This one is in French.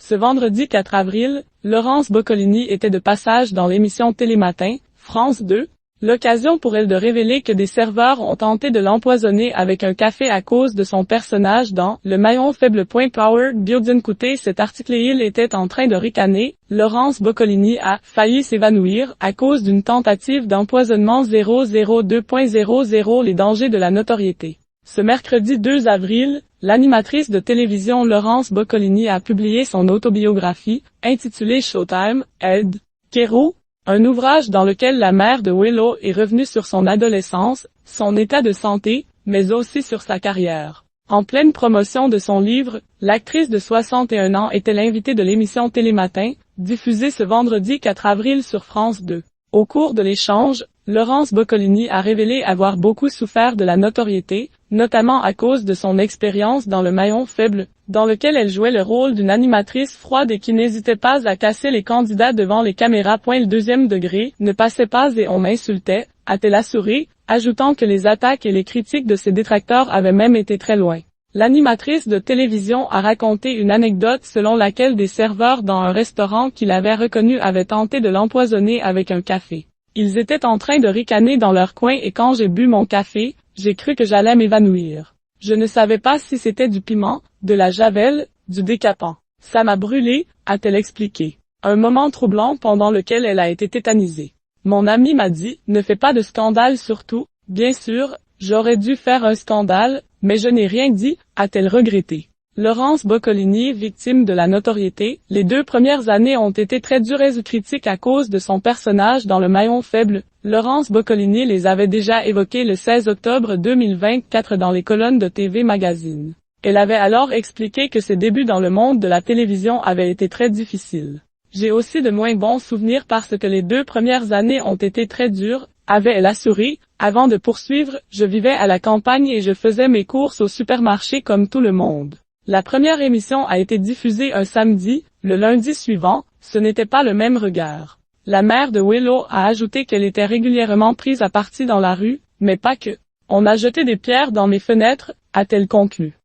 Ce vendredi 4 avril, Laurence Boccolini était de passage dans l'émission Télématin, France 2, l'occasion pour elle de révéler que des serveurs ont tenté de l'empoisonner avec un café à cause de son personnage dans Le maillon faible. Powered Biodine. Écoutez cet article. Il était en train de ricaner. Laurence Boccolini a failli s'évanouir à cause d'une tentative d'empoisonnement. 002.00 Les dangers de la notoriété. Ce mercredi 2 avril, l'animatrice de télévision Laurence Boccolini a publié son autobiographie, intitulée Showtime, Ed Kero, un ouvrage dans lequel la mère de Willow est revenue sur son adolescence, son état de santé, mais aussi sur sa carrière. En pleine promotion de son livre, l'actrice de 61 ans était l'invitée de l'émission Télématin, diffusée ce vendredi 4 avril sur France 2. Au cours de l'échange, Laurence Boccolini a révélé avoir beaucoup souffert de la notoriété, notamment à cause de son expérience dans Le maillon faible, dans lequel elle jouait le rôle d'une animatrice froide et qui n'hésitait pas à casser les candidats devant les caméras. Le deuxième degré ne passait pas et on m'insultait, a-t-elle assuré, ajoutant que les attaques et les critiques de ses détracteurs avaient même été très loin. L'animatrice de télévision a raconté une anecdote selon laquelle des serveurs dans un restaurant qu'il avait reconnu avaient tenté de l'empoisonner avec un café. Ils étaient en train de ricaner dans leur coin et quand j'ai bu mon café, j'ai cru que j'allais m'évanouir. Je ne savais pas si c'était du piment, de la javel, du décapant. Ça m'a brûlé, a-t-elle expliqué. Un moment troublant pendant lequel elle a été tétanisée. Mon ami m'a dit, ne fais pas de scandale surtout, bien sûr, j'aurais dû faire un scandale, mais je n'ai rien dit, a-t-elle regretté. Laurence Boccolini, victime de la notoriété, les 2 premières années ont été très dures et critiques à cause de son personnage dans Le maillon faible. Laurence Boccolini les avait déjà évoqués le 16 octobre 2024 dans les colonnes de TV Magazine. Elle avait alors expliqué que ses débuts dans le monde de la télévision avaient été très difficiles. J'ai aussi de moins bons souvenirs parce que les 2 premières années ont été très dures, avait-elle assuré, avant de poursuivre, je vivais à la campagne et je faisais mes courses au supermarché comme tout le monde. La première émission a été diffusée un samedi, le lundi suivant, ce n'était pas le même regard. La mère de Willow a ajouté qu'elle était régulièrement prise à partie dans la rue, mais pas que. On a jeté des pierres dans mes fenêtres, a-t-elle conclu.